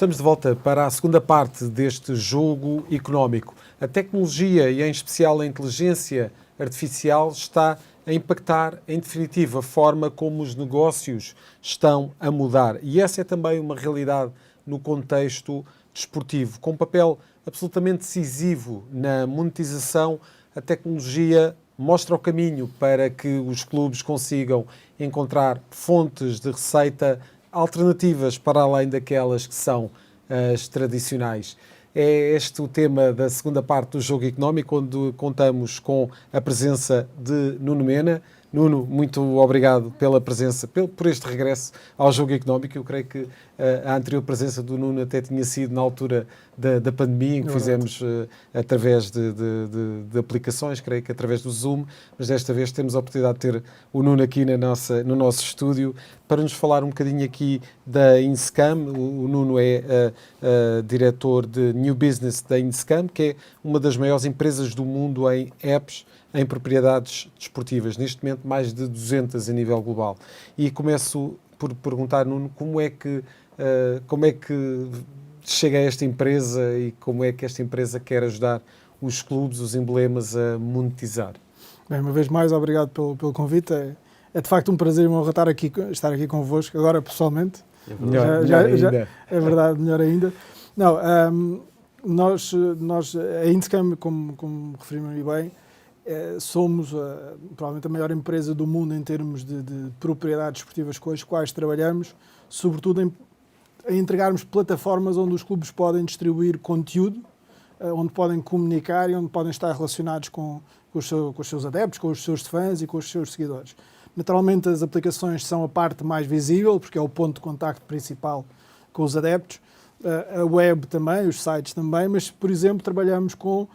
Estamos de volta para a segunda parte deste jogo económico. A tecnologia e, em especial, a inteligência artificial está a impactar, em definitiva, a forma como os negócios estão a mudar. E essa é também uma realidade no contexto desportivo. Com um papel absolutamente decisivo na monetização, a tecnologia mostra o caminho para que os clubes consigam encontrar fontes de receita alternativas para além daquelas que são as tradicionais. É este o tema da segunda parte do Jogo Económico, onde contamos com a presença de Nuno Mena. Nuno, muito obrigado pela presença, por este regresso ao Jogo Económico. Eu creio que a anterior presença do Nuno até tinha sido na altura da pandemia, em que fizemos através de aplicações, creio que através do Zoom, mas desta vez temos a oportunidade de ter o Nuno aqui no nosso estúdio para nos falar um bocadinho aqui da Inscam. O Nuno é diretor de New Business da Inscam, que é uma das maiores empresas do mundo em apps, em propriedades desportivas. Neste momento, mais de 200 a nível global. E começo por perguntar, Nuno, como é que chega a esta empresa e como é que esta empresa quer ajudar os clubes, os emblemas a monetizar? Bem, uma vez mais, obrigado pelo convite. É de facto um prazer e uma honra estar aqui convosco, agora pessoalmente. Melhor ainda. É verdade, melhor ainda. Não, nós a Inscam, como referi-me bem, somos provavelmente a maior empresa do mundo em termos de propriedades esportivas com as quais trabalhamos, sobretudo em entregarmos plataformas onde os clubes podem distribuir conteúdo, onde podem comunicar e onde podem estar relacionados com os seus adeptos, com os seus fãs e com os seus seguidores. Naturalmente, as aplicações são a parte mais visível, porque é o ponto de contacto principal com os adeptos, a web também, os sites também, mas, por exemplo, trabalhamos com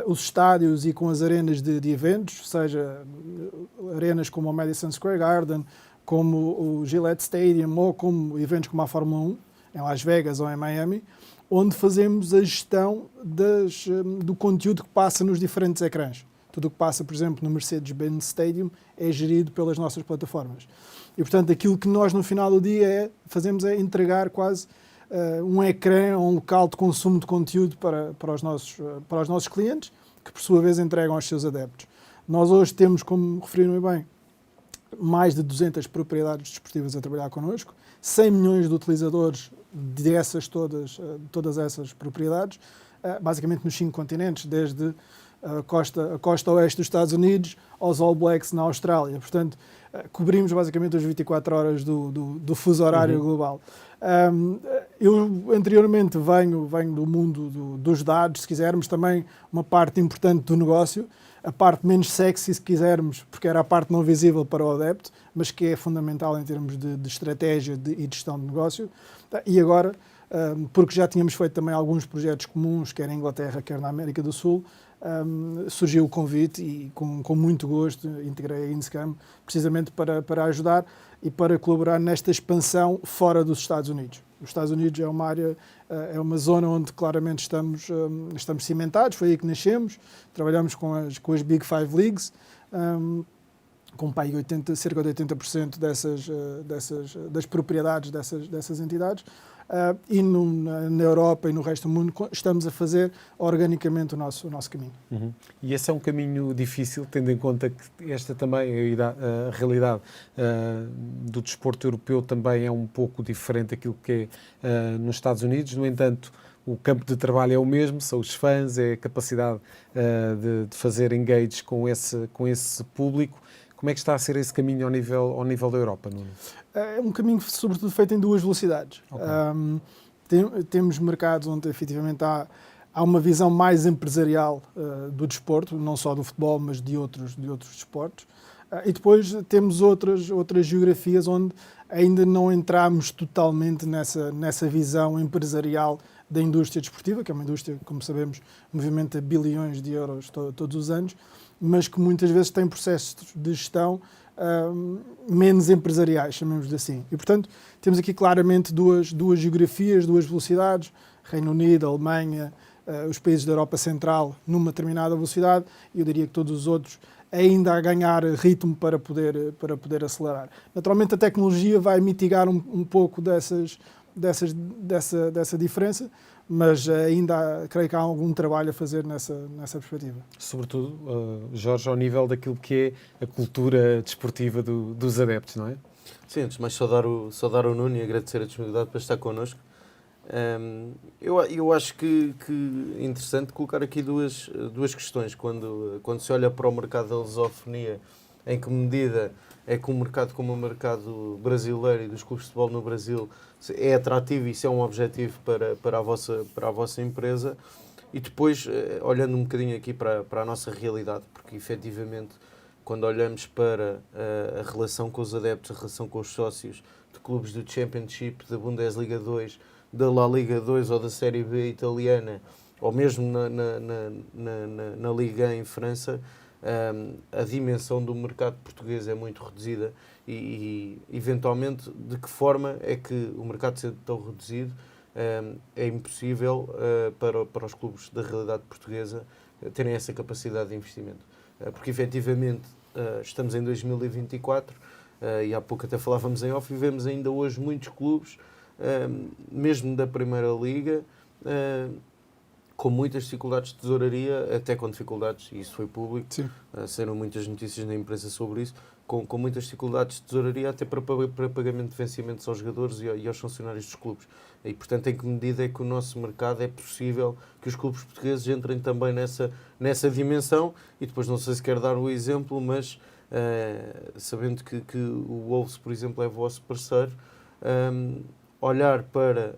os estádios e com as arenas de eventos, seja arenas como o Madison Square Garden, como o Gillette Stadium ou como eventos como a Fórmula 1, em Las Vegas ou em Miami, onde fazemos a gestão do conteúdo que passa nos diferentes ecrãs. Tudo o que passa, por exemplo, no Mercedes-Benz Stadium é gerido pelas nossas plataformas. E, portanto, aquilo que nós no final do dia fazemos é entregar quase um ecrã ou um local de consumo de conteúdo para os nossos clientes, que por sua vez entregam aos seus adeptos. Nós hoje temos, como referiram bem, mais de 200 propriedades desportivas a trabalhar connosco, 100 milhões de utilizadores todas essas propriedades, basicamente nos 5 continentes, desde a costa oeste dos Estados Unidos aos All Blacks na Austrália. Portanto, cobrimos basicamente as 24 horas do fuso horário global. Eu anteriormente venho do mundo dos dados, se quisermos, também uma parte importante do negócio, a parte menos sexy, se quisermos, porque era a parte não visível para o adepto, mas que é fundamental em termos de estratégia e de gestão de negócio. E agora, porque já tínhamos feito também alguns projetos comuns, quer na Inglaterra, quer na América do Sul, surgiu o convite e com muito gosto integrei a Inscam precisamente para ajudar e para colaborar nesta expansão fora dos Estados Unidos. Os Estados Unidos é uma área, é uma zona onde claramente estamos cimentados, foi aí que nascemos, trabalhamos com as Big Five Leagues, com cerca de 80% das propriedades dessas entidades, e na Europa e no resto do mundo estamos a fazer organicamente o nosso caminho. E esse é um caminho difícil, tendo em conta que esta também a realidade do desporto europeu também é um pouco diferente daquilo que é nos Estados Unidos. No entanto, o campo de trabalho é o mesmo, são os fãs, é a capacidade de fazer engage com esse público. Como é que está a ser esse caminho ao nível da Europa, Nuno? É um caminho, sobretudo, feito em 2 velocidades. Okay. Temos mercados onde, efetivamente, há uma visão mais empresarial do desporto, não só do futebol, mas de outros desportos. E depois temos outras geografias onde ainda não entramos totalmente nessa visão empresarial da indústria desportiva, que é uma indústria, como sabemos, movimenta bilhões de euros todos os anos, mas que muitas vezes tem processos de gestão menos empresariais, chamemos-lhe assim. E, portanto, temos aqui claramente duas geografias, 2 velocidades, Reino Unido, Alemanha, os países da Europa Central numa determinada velocidade, e eu diria que todos os outros ainda a ganhar ritmo para poder acelerar. Naturalmente, a tecnologia vai mitigar um pouco dessa diferença, mas ainda creio que há algum trabalho a fazer nessa perspectiva. Sobretudo, Jorge, ao nível daquilo que é a cultura desportiva dos adeptos, não é? Sim, antes de mais saudar o Nuno e agradecer a disponibilidade para estar connosco. Eu acho que é interessante colocar aqui duas questões. Quando se olha para o mercado da lusofonia, em que medida é que um mercado como o mercado brasileiro e dos clubes de futebol no Brasil é atrativo e isso é um objetivo para a vossa empresa, e depois olhando um bocadinho aqui para a nossa realidade, porque efetivamente quando olhamos para a relação com os adeptos, a relação com os sócios de clubes do Championship, da Bundesliga 2, da La Liga 2 ou da Série B italiana, ou mesmo na Liga 1 em França, a dimensão do mercado português é muito reduzida e eventualmente, de que forma é que o mercado sendo tão reduzido é impossível para os clubes da realidade portuguesa terem essa capacidade de investimento. Porque efetivamente estamos em 2024 e há pouco até falávamos em off e vemos ainda hoje muitos clubes, mesmo da Primeira Liga, com muitas dificuldades de tesouraria, até com dificuldades, e isso foi público, saíram muitas notícias na imprensa sobre isso, com muitas dificuldades de tesouraria, até para pagamento de vencimentos aos jogadores e aos funcionários dos clubes. E, portanto, em que medida é que o nosso mercado é possível que os clubes portugueses entrem também nessa dimensão? E depois, não sei se quer dar o exemplo, mas sabendo que o Wolves, por exemplo, é vosso parceiro, olhar para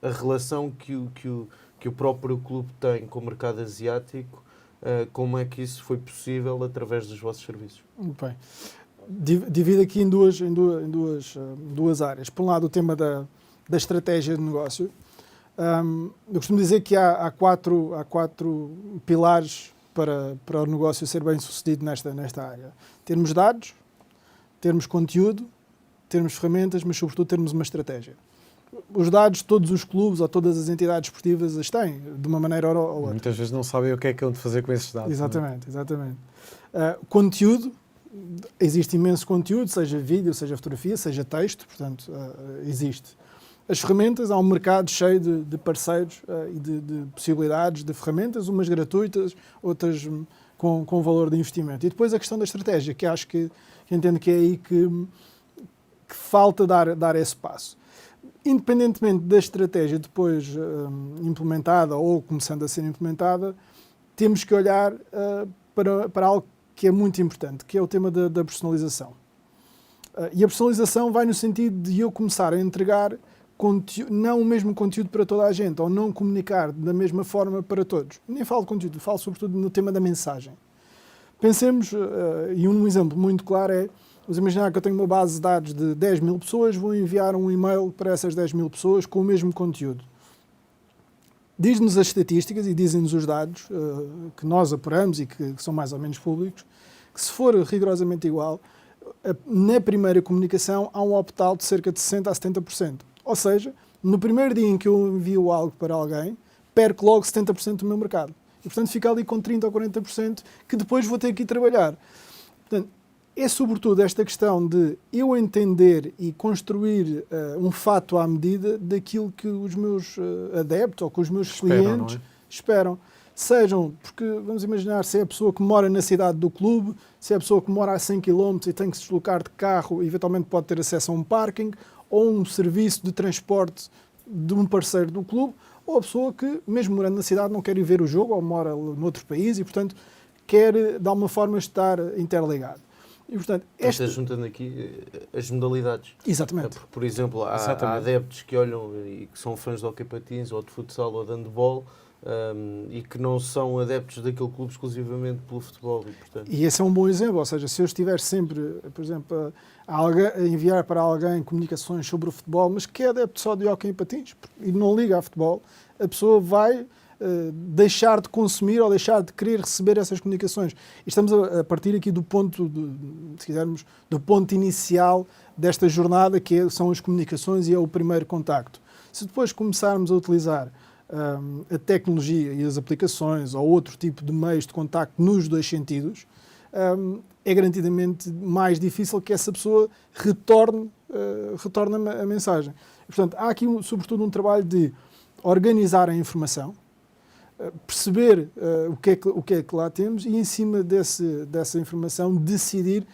a relação que o próprio clube tem com o mercado asiático, como é que isso foi possível através dos vossos serviços? Muito bem. Divido aqui em duas áreas. Por um lado, o tema da estratégia de negócio. Eu costumo dizer que há quatro pilares para o negócio ser bem sucedido nesta área. Termos dados, termos conteúdo, termos ferramentas, mas sobretudo termos uma estratégia. Os dados, todos os clubes ou todas as entidades esportivas as têm, de uma maneira ou outra. Muitas vezes não sabem o que é que hão de fazer com esses dados. Exatamente. Conteúdo, existe imenso conteúdo, seja vídeo, seja fotografia, seja texto, portanto, existe. As ferramentas, há um mercado cheio de parceiros e de possibilidades de ferramentas, umas gratuitas, outras com valor de investimento. E depois a questão da estratégia, que acho que entendo que é aí que falta dar esse passo. Independentemente da estratégia depois implementada ou começando a ser implementada, temos que olhar para algo que é muito importante, que é o tema da personalização. E a personalização vai no sentido de eu começar a entregar não o mesmo conteúdo para toda a gente, ou não comunicar da mesma forma para todos. Nem falo de conteúdo, falo sobretudo no tema da mensagem. Pensemos, e um exemplo muito claro é, vamos imaginar que eu tenho uma base de dados de 10 mil pessoas, vou enviar um e-mail para essas 10 mil pessoas com o mesmo conteúdo. Diz-nos as estatísticas e dizem-nos os dados que nós apuramos e que são mais ou menos públicos, que se for rigorosamente igual, na primeira comunicação há um opt-out de cerca de 60% a 70%. Ou seja, no primeiro dia em que eu envio algo para alguém, perco logo 70% do meu mercado. E, portanto, fica ali com 30% ou 40% que depois vou ter que ir trabalhar. Portanto, é sobretudo esta questão de eu entender e construir um fato à medida daquilo que os meus adeptos ou que os meus clientes esperam. Sejam, porque vamos imaginar se é a pessoa que mora na cidade do clube, se é a pessoa que mora a 100 km e tem que se deslocar de carro e eventualmente pode ter acesso a um parking, ou um serviço de transporte de um parceiro do clube, ou a pessoa que, mesmo morando na cidade, não quer ir ver o jogo ou mora noutro país e, portanto, quer, de alguma forma, estar interligado. E, portanto, juntando aqui as modalidades. Exatamente. Por exemplo, há adeptos que olham e que são fãs de hóquei patins, ou de futsal, ou de handball, e que não são adeptos daquele clube exclusivamente pelo futebol. E esse é um bom exemplo, ou seja, se eu estiver sempre, por exemplo, a enviar para alguém comunicações sobre o futebol, mas que é adepto só de hóquei em patins e não liga a futebol, a pessoa vai deixar de consumir ou deixar de querer receber essas comunicações. E estamos a partir aqui do ponto, se quisermos, do ponto inicial desta jornada, que são as comunicações e é o primeiro contacto. Se depois começarmos a utilizar a tecnologia e as aplicações ou outro tipo de meios de contacto nos dois sentidos, é garantidamente mais difícil que essa pessoa retorne retorna-me a mensagem. E, portanto, há aqui, sobretudo, um trabalho de organizar a informação, perceber o que é que lá temos e, em cima dessa informação, decidir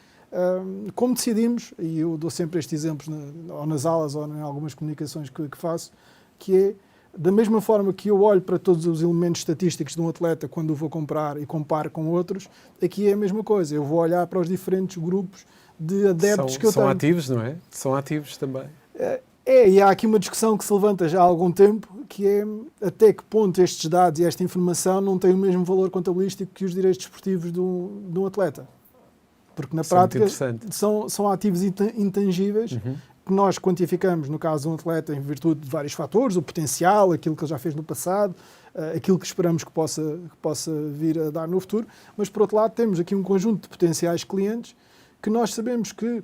como decidimos, e eu dou sempre estes exemplos ou nas aulas ou em algumas comunicações que faço, que é, da mesma forma que eu olho para todos os elementos estatísticos de um atleta quando o vou comprar e comparo com outros, aqui é a mesma coisa. Eu vou olhar para os diferentes grupos de adeptos que eu tenho. São ativos, não é? São ativos também. E há aqui uma discussão que se levanta já há algum tempo, que é até que ponto estes dados e esta informação não têm o mesmo valor contabilístico que os direitos desportivos de um atleta. Porque na prática são ativos intangíveis que nós quantificamos, no caso de um atleta, em virtude de vários fatores, o potencial, aquilo que ele já fez no passado, aquilo que esperamos que possa vir a dar no futuro, mas por outro lado temos aqui um conjunto de potenciais clientes que nós sabemos que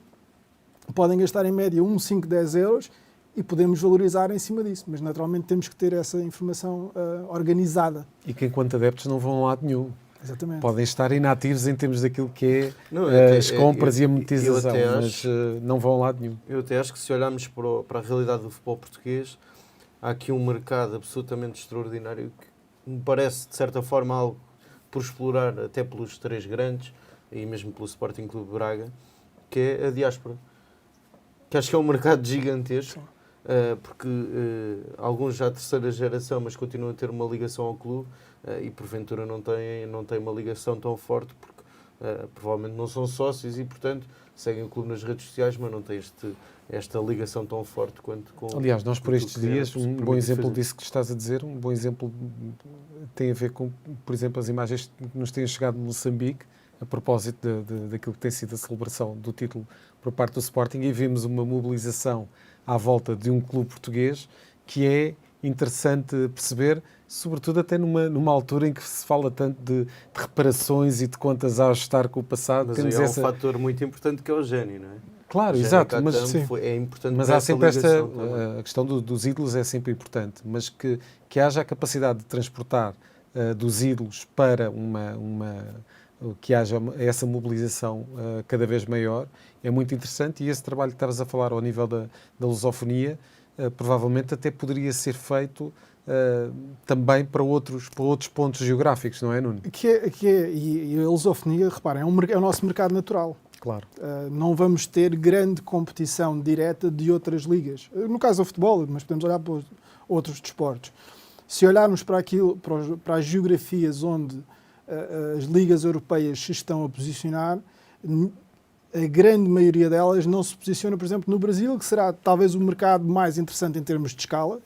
podem gastar em média 1, 5, 10 euros e podemos valorizar em cima disso, mas naturalmente temos que ter essa informação organizada. E que enquanto adeptos não vão a lado nenhum. Exatamente. Podem estar inativos em termos daquilo que é as compras e a monetização, mas não vão a lado nenhum. Eu até acho que se olharmos para a realidade do futebol português, há aqui um mercado absolutamente extraordinário que me parece, de certa forma, algo por explorar até pelos três grandes e mesmo pelo Sporting Clube de Braga, que é a diáspora. Que acho que é um mercado gigantesco, porque alguns já terceira geração, mas continuam a ter uma ligação ao clube, e porventura não têm uma ligação tão forte porque provavelmente não são sócios e, portanto, seguem o clube nas redes sociais, mas não têm esta ligação tão forte quanto com... Aliás, nós por estes dias, um bom exemplo disso que estás a dizer, um bom exemplo tem a ver com, por exemplo, as imagens que nos têm chegado de Moçambique, a propósito daquilo que tem sido a celebração do título por parte do Sporting, e vimos uma mobilização à volta de um clube português que é interessante perceber, sobretudo até numa altura em que se fala tanto de reparações e de contas a ajustar com o passado. Mas temos um fator muito importante que é o gênio, não é? Claro, exato, mas, é importante, mas há sempre a questão dos ídolos é sempre importante, mas que haja a capacidade de transportar dos ídolos para que haja essa mobilização cada vez maior, é muito interessante, e esse trabalho que estavas a falar ao nível da lusofonia, provavelmente até poderia ser feito também para outros pontos geográficos, não é, Nuno? E a lusofonia, reparem, é o nosso mercado natural. Claro. Não vamos ter grande competição direta de outras ligas. No caso do futebol, mas podemos olhar para outros desportos. Se olharmos para as geografias onde as ligas europeias se estão a posicionar, a grande maioria delas não se posiciona, por exemplo, no Brasil, que será talvez o mercado mais interessante em termos de escala,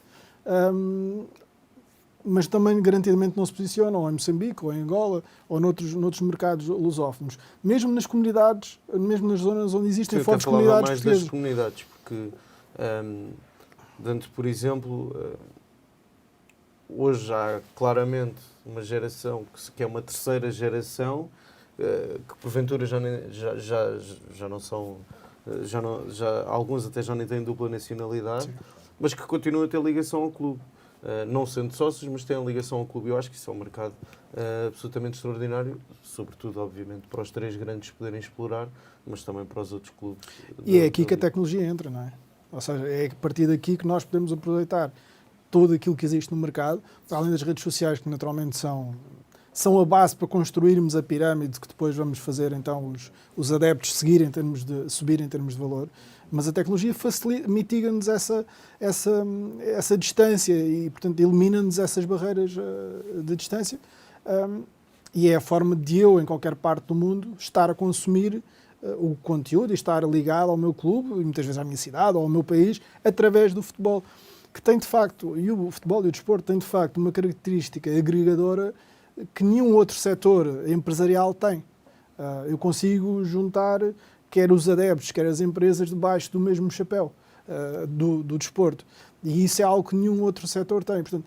mas também garantidamente não se posiciona ou em Moçambique, ou em Angola, ou noutros mercados lusófonos. Mesmo nas comunidades, mesmo nas zonas onde existem fortes comunidades portuguesas. Das comunidades, porque, dando por exemplo, hoje há claramente uma geração que é uma terceira geração, que porventura já não são, alguns até já nem têm dupla nacionalidade, sim, mas que continuam a ter ligação ao clube. Não sendo sócios, mas têm ligação ao clube. Eu acho que isso é um mercado absolutamente extraordinário, sobretudo, obviamente, para os três grandes poderem explorar, mas também para os outros clubes. E é aqui que a tecnologia entra, não é? Ou seja, é a partir daqui que nós podemos aproveitar tudo aquilo que existe no mercado, além das redes sociais, que naturalmente são a base para construirmos a pirâmide que depois vamos fazer então os adeptos subir em termos de valor, mas a tecnologia mitiga-nos essa distância e, portanto, elimina-nos essas barreiras de distância, e é a forma de eu, em qualquer parte do mundo, estar a consumir o conteúdo e estar ligado ao meu clube, e muitas vezes à minha cidade ou ao meu país, através do futebol, que tem de facto, e o futebol e o desporto têm de facto uma característica agregadora que nenhum outro setor empresarial tem. Eu consigo juntar quer os adeptos, quer as empresas debaixo do mesmo chapéu do desporto. E isso é algo que nenhum outro setor tem. Portanto,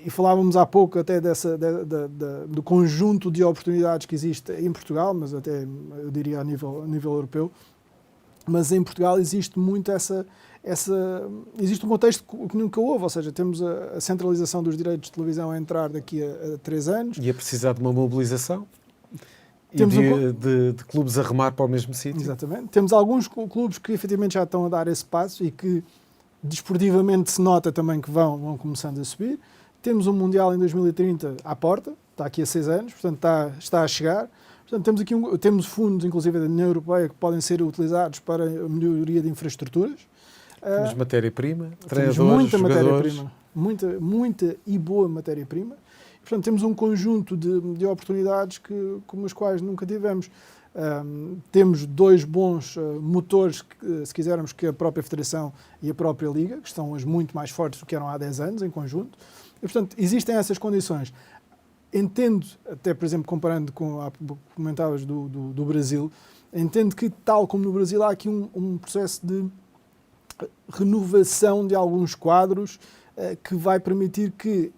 e falávamos há pouco até do conjunto de oportunidades que existe em Portugal, mas até, eu diria, a nível europeu. Mas em Portugal existe muito existe um contexto que nunca houve, ou seja, temos a centralização dos direitos de televisão a entrar daqui a 3 anos. E a precisar de uma mobilização? E de clubes a remar para o mesmo sítio. Exatamente. Temos alguns clubes que efetivamente já estão a dar esse passo e que desportivamente se nota também que vão começando a subir. Temos um Mundial em 2030 à porta, está aqui há 6 anos, portanto está a chegar. Portanto, temos aqui temos fundos, inclusive da União Europeia, que podem ser utilizados para a melhoria de infraestruturas. Temos matéria-prima, treinadores, muita jogadores. Matéria-prima, muita e boa matéria-prima. Portanto, temos um conjunto de oportunidades como as quais nunca tivemos. Temos 2 bons motores, se quisermos, que a própria Federação e a própria Liga, que estão hoje muito mais fortes do que eram há 10 anos em conjunto. E, portanto, existem essas condições. Entendo, até por exemplo, comparando com a comentavas do Brasil, entendo que, tal como no Brasil, há aqui um processo de renovação de alguns quadros que vai permitir que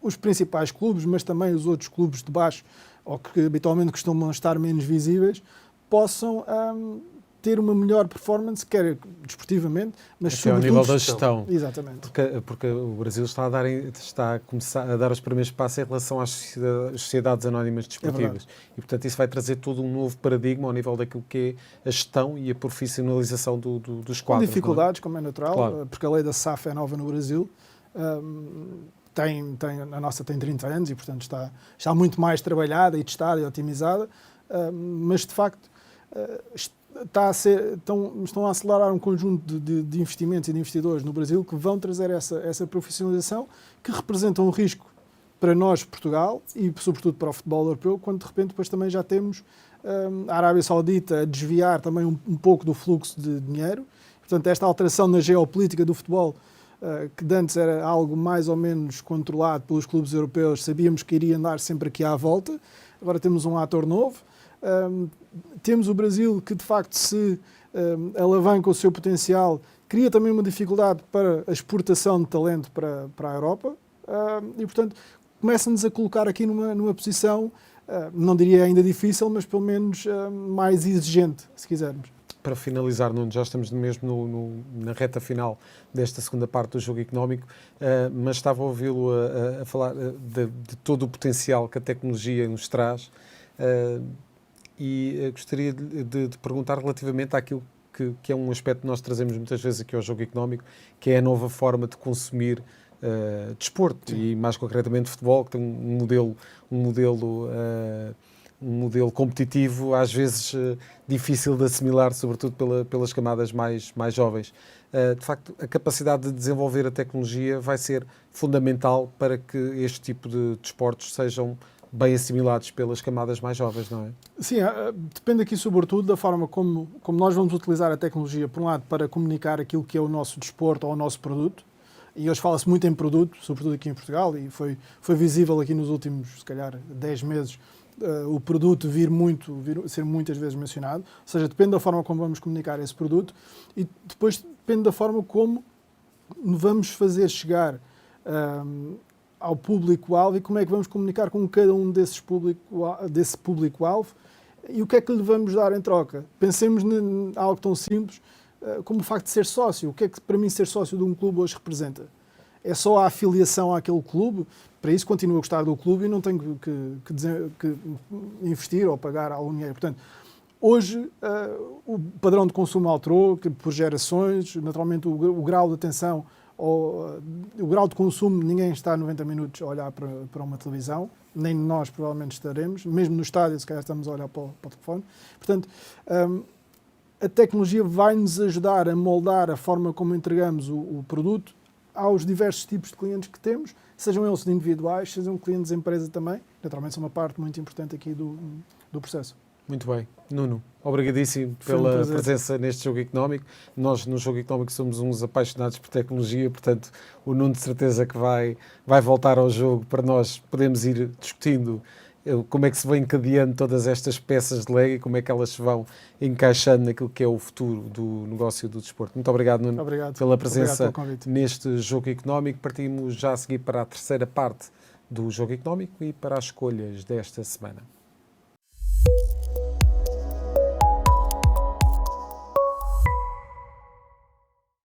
os principais clubes, mas também os outros clubes de baixo, ou que habitualmente costumam estar menos visíveis, possam ter uma melhor performance, quer desportivamente, mas até ao nível da gestão. Exatamente. Porque o Brasil está a começar a dar os primeiros passos em relação às sociedades anónimas desportivas. E, portanto, isso vai trazer todo um novo paradigma ao nível daquilo que é a gestão e a profissionalização dos quadros. Com dificuldades, como é natural, claro. Porque a lei da SAF é nova no Brasil. A nossa tem 30 anos e, portanto, está muito mais trabalhada e testada e otimizada, mas, de facto, estão a acelerar um conjunto de investimentos e de investidores no Brasil que vão trazer essa profissionalização, que representa um risco para nós, Portugal, e sobretudo para o futebol europeu, quando de repente depois também já temos a Arábia Saudita a desviar também um pouco do fluxo de dinheiro. Portanto, esta alteração na geopolítica do futebol, que de antes era algo mais ou menos controlado pelos clubes europeus, sabíamos que iria andar sempre aqui à volta. Agora temos um ator novo. Temos o Brasil que, de facto, se alavanca o seu potencial, cria também uma dificuldade para a exportação de talento para a Europa e, portanto, começa-nos a colocar aqui numa posição, não diria ainda difícil, mas pelo menos mais exigente, se quisermos. Para finalizar, Nuno, já estamos mesmo na reta final desta segunda parte do jogo económico, mas estava a ouvi-lo a falar de todo o potencial que a tecnologia nos traz e gostaria de perguntar relativamente àquilo que é um aspecto que nós trazemos muitas vezes aqui ao jogo económico, que é a nova forma de consumir desporto. Sim. E mais concretamente futebol, que tem um modelo competitivo, às vezes difícil de assimilar, sobretudo pelas camadas mais jovens. De facto, a capacidade de desenvolver a tecnologia vai ser fundamental para que este tipo de desportos sejam bem assimilados pelas camadas mais jovens, não é? Sim, depende aqui sobretudo da forma como nós vamos utilizar a tecnologia, por um lado, para comunicar aquilo que é o nosso desporto ou o nosso produto, e hoje fala-se muito em produto, sobretudo aqui em Portugal, e foi visível aqui nos últimos, se calhar, 10 meses, o produto ser muitas vezes mencionado. Ou seja, depende da forma como vamos comunicar esse produto e depois depende da forma como vamos fazer chegar ao público-alvo e como é que vamos comunicar com cada um desse público-alvo e o que é que lhe vamos dar em troca. Pensemos em algo tão simples como o facto de ser sócio. O que é que para mim ser sócio de um clube hoje representa? É só a afiliação àquele clube? Para isso continuo a gostar do clube e não tenho que investir ou pagar algum dinheiro. Portanto, hoje o padrão de consumo alterou por gerações, naturalmente o grau de atenção ou o grau de consumo, ninguém está 90 minutos a olhar para uma televisão, nem nós provavelmente estaremos, mesmo no estádio se calhar estamos a olhar para o telefone. Portanto, a tecnologia vai-nos ajudar a moldar a forma como entregamos o produto aos diversos tipos de clientes que temos, sejam eles individuais, sejam clientes de empresa também. Naturalmente, são uma parte muito importante aqui do processo. Muito bem. Nuno, obrigadíssimo pela presença neste jogo económico. Nós, no jogo económico, somos uns apaixonados por tecnologia, portanto, o Nuno de certeza que vai voltar ao jogo para nós podermos ir discutindo como é que se vão encadeando todas estas peças de Lego e como é que elas se vão encaixando naquilo que é o futuro do negócio do desporto. Muito obrigado, Nuno, pela presença neste jogo económico. Partimos já a seguir para a terceira parte do jogo económico e para as escolhas desta semana.